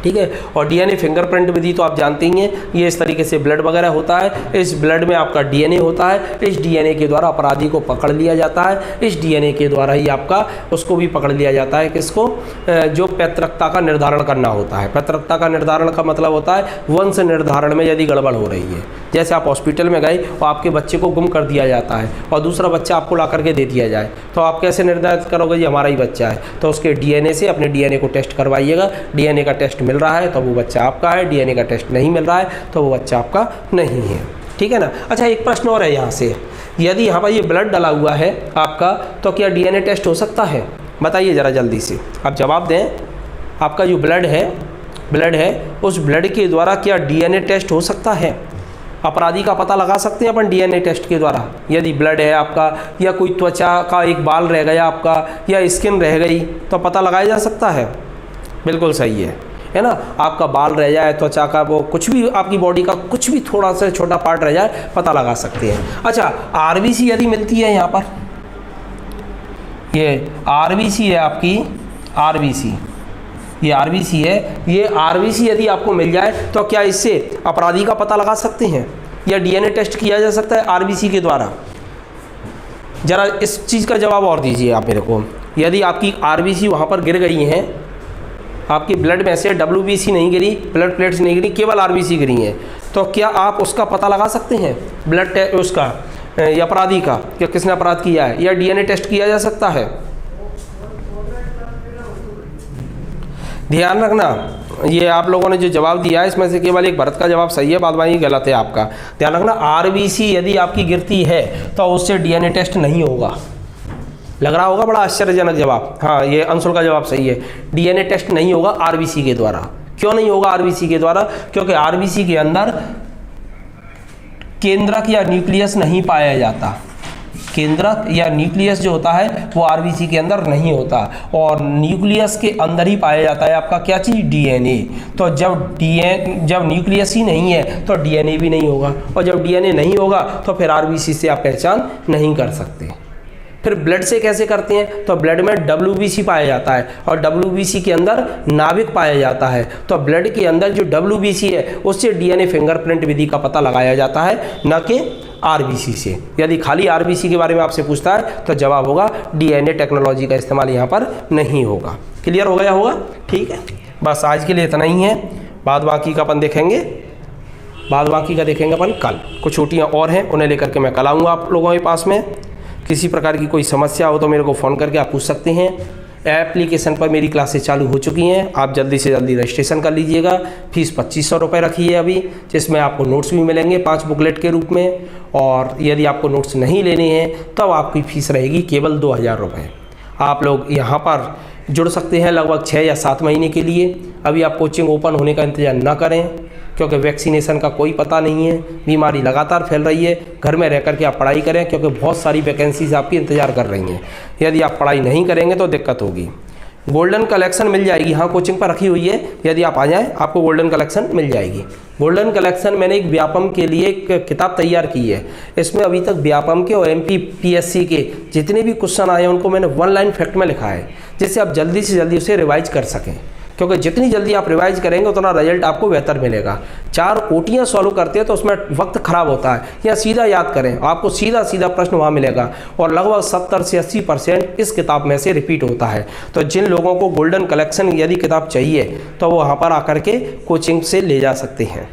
ठीक है। और डीएनए फिंगरप्रिंट विधि तो आप जानते ही हैं, ये इस तरीके से ब्लड वगैरह होता है, इस ब्लड में आपका डीएनए होता है, इस डीएनए के द्वारा अपराधी को पकड़ लिया जाता है, इस डीएनए के द्वारा ही आपका उसको भी पकड़ लिया जाता है, किसको? जो पैतृकता का निर्धारण करना होता है। पैतृकता का निर्धारण का मतलब होता है वंश निर्धारण में यदि गड़बड़ हो रही है, जैसे आप हॉस्पिटल में गए और आपके बच्चे को गुम कर दिया जाता है और दूसरा बच्चा आपको ला करके दे दिया जाए, तो आप कैसे निर्धारित करोगे ये हमारा ही बच्चा है? तो उसके डीएनए से अपने डीएनए को टेस्ट करवाइएगा। डीएनए का टेस्ट मिल रहा है तो वो बच्चा आपका है, डीएनए का टेस्ट नहीं मिल रहा है तो वो बच्चा आपका नहीं है। ठीक है ना। अच्छा, एक प्रश्न और है यहाँ से, यदि यहाँ पर ये ब्लड डला हुआ है आपका, तो क्या डीएनए टेस्ट हो सकता है? बताइए ज़रा जल्दी से, आप जवाब दें। आपका जो ब्लड है उस ब्लड के द्वारा क्या डीएनए टेस्ट हो सकता है? अपराधी का पता लगा सकते हैं अपन डीएनए टेस्ट के द्वारा। यदि ब्लड है आपका, या कोई त्वचा का एक बाल रह गया आपका, या स्किन रह गई, तो पता लगाया जा सकता है। बिल्कुल सही है ना। आपका बाल रह जाए, त्वचा का वो कुछ भी, आपकी बॉडी का कुछ भी थोड़ा सा छोटा पार्ट रह जाए, पता लगा सकते हैं। अच्छा, आरबीसी यदि मिलती है यहाँ पर, ये आरबीसी है आपकी, आरबीसी, ये आरबीसी है, ये आरबीसी यदि आपको मिल जाए तो क्या इससे अपराधी का पता लगा सकते हैं, या डीएनए टेस्ट किया जा सकता है आरबीसी के द्वारा? ज़रा इस चीज़ का जवाब और दीजिए आप मेरे को। यदि आपकी आरबीसी वहाँ पर गिर गई हैं, आपकी ब्लड में से डब्ल्यूबीसी नहीं गिरी, ब्लड प्लेट्स नहीं गिरी, केवल आरबीसी गिरी हैं, तो क्या आप उसका पता लगा सकते हैं ब्लड टेस्ट उसका, या अपराधी का, क्या किसने अपराध किया है, या डीएनए टेस्ट किया जा सकता है? ध्यान रखना, ये आप लोगों ने जो जवाब दिया है इसमें से केवल एक भरत का जवाब सही है, बाद बाकी गलत है आपका। ध्यान रखना, आरबीसी यदि आपकी गिरती है तो उससे डीएनए टेस्ट नहीं होगा। लग रहा होगा बड़ा आश्चर्यजनक जवाब। हाँ, ये अंशुल का जवाब सही है, डीएनए टेस्ट नहीं होगा आरबीसी के द्वारा। क्यों नहीं होगा आरबीसी के द्वारा? क्योंकि आरबीसी के अंदर केंद्रक या न्यूक्लियस नहीं पाया जाता। केंद्रक या न्यूक्लियस जो होता है वो आरबीसी के अंदर नहीं होता, और न्यूक्लियस के अंदर ही पाया जाता है आपका क्या चीज़? डीएनए। तो जब न्यूक्लियस ही नहीं है तो डीएनए भी नहीं होगा, और जब डीएनए नहीं होगा तो फिर आरबीसी से आप पहचान नहीं कर सकते। फिर ब्लड से कैसे करते हैं? तो ब्लड में डब्ल्यूबीसी पाया जाता है, और डब्ल्यूबीसी के अंदर नाभिक पाया जाता है। तो ब्लड के अंदर जो डब्ल्यूबीसी है उससे डीएनए फिंगरप्रिंट विधि का पता लगाया जाता है, न कि आरबीसी से। यदि खाली आरबीसी के बारे में आपसे पूछता है तो जवाब होगा डीएनए टेक्नोलॉजी का इस्तेमाल यहाँ पर नहीं होगा। क्लियर हो गया होगा? ठीक है, बस आज के लिए इतना ही है। बाद बाकी का अपन देखेंगे, बाद बाकी का देखेंगे अपन कल। कुछ छुट्टियाँ और हैं, उन्हें लेकर के मैं कल आऊँगा आप लोगों के पास में। किसी प्रकार की कोई समस्या हो तो मेरे को फ़ोन करके आप पूछ सकते हैं। एप्लीकेशन पर मेरी क्लासेस चालू हो चुकी हैं, आप जल्दी से जल्दी रजिस्ट्रेशन कर लीजिएगा। फीस 2500 रुपये रखी है अभी, जिसमें आपको नोट्स भी मिलेंगे 5 बुकलेट के रूप में, और यदि आपको नोट्स नहीं लेने हैं तब आपकी फ़ीस रहेगी केवल 2000 रुपये। आप लोग यहाँ पर जुड़ सकते हैं लगभग 6 या 7 महीने के लिए। अभी आप कोचिंग ओपन होने का इंतज़ार ना करें, क्योंकि वैक्सीनेशन का कोई पता नहीं है, बीमारी लगातार फैल रही है। घर में रह कर के आप पढ़ाई करें, क्योंकि बहुत सारी वैकेंसीज आपकी इंतज़ार कर रही हैं। यदि आप पढ़ाई नहीं करेंगे तो दिक्कत होगी। गोल्डन कलेक्शन मिल जाएगी, हाँ कोचिंग पर रखी हुई है, यदि आप आ जाएं आपको गोल्डन कलेक्शन मिल जाएगी। गोल्डन कलेक्शन मैंने एक व्यापम के लिए एक किताब तैयार की है, इसमें अभी तक व्यापम के और MPPSC के जितने भी क्वेश्चन आए हैं उनको मैंने 1 लाइन फैक्ट में लिखा है, जिससे आप जल्दी से जल्दी उसे रिवाइज कर सकें, क्योंकि जितनी जल्दी आप रिवाइज करेंगे उतना रिजल्ट आपको बेहतर मिलेगा। 4 कोटियाँ सॉल्व करते हैं तो उसमें वक्त खराब होता है, या सीधा याद करें, आपको सीधा सीधा प्रश्न वहाँ मिलेगा, और लगभग 70 से 80% इस किताब में से रिपीट होता है। तो जिन लोगों को गोल्डन कलेक्शन यदि किताब चाहिए तो वो वहाँ पर आकर के कोचिंग से ले जा सकते हैं।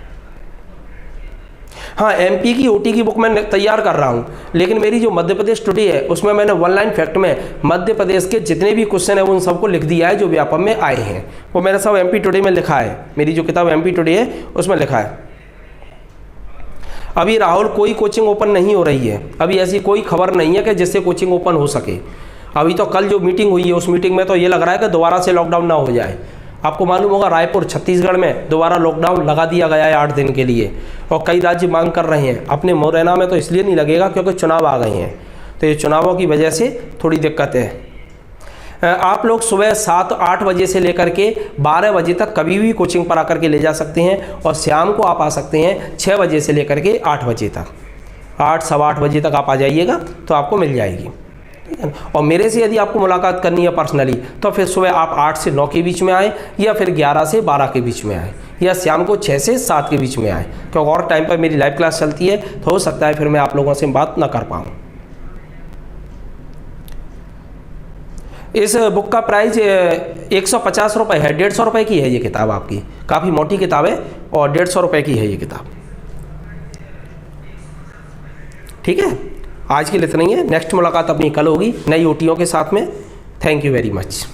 हाँ, MP की OT की बुक मैं तैयार कर रहा हूँ, लेकिन मेरी जो मध्य प्रदेश टुडे है उसमें मैंने 1 लाइन फैक्ट में मध्य प्रदेश के जितने भी क्वेश्चन है उन सबको लिख दिया है जो व्यापम में आए हैं, वो मैंने सब MP टुडे में लिखा है। मेरी जो किताब MP टुडे है उसमें लिखा है। अभी राहुल कोई कोचिंग ओपन नहीं हो रही है, अभी ऐसी कोई खबर नहीं है कि जिससे कोचिंग ओपन हो सके। अभी तो कल जो मीटिंग हुई है उस मीटिंग में तो ये लग रहा है कि दोबारा से लॉकडाउन ना हो जाए। आपको मालूम होगा रायपुर छत्तीसगढ़ में दोबारा लॉकडाउन लगा दिया गया है 8 दिन के लिए, और कई राज्य मांग कर रहे हैं। अपने मुरैना में तो इसलिए नहीं लगेगा क्योंकि चुनाव आ गए हैं, तो ये चुनावों की वजह से थोड़ी दिक्कत है। आप लोग सुबह 7-8 बजे से लेकर के 12 बजे तक कभी भी कोचिंग पर आकर के ले जा सकते हैं, और शाम को आप आ सकते हैं 6 बजे से लेकर के 8 बजे तक। 8 सवा 8 बजे तक आप आ जाइएगा तो आपको मिल जाएगी। और मेरे से यदि आपको मुलाकात करनी है पर्सनली तो फिर सुबह आप 8 से 9 के बीच में आए, या फिर 11 से 12 के बीच में आए, या शाम को 6 से 7 के बीच में आए, क्योंकि और टाइम पर मेरी लाइव क्लास चलती है तो हो सकता है फिर मैं आप लोगों से बात ना कर पाऊँ। इस बुक का प्राइस 150 रुपये है, 150 रुपये की है ये किताब आपकी, काफ़ी मोटी किताब है और 150 रुपये की है ये किताब। ठीक है, आज के लिए इतना ही है। नेक्स्ट मुलाकात अपनी कल होगी नई OTओं के साथ में। Thank you very much.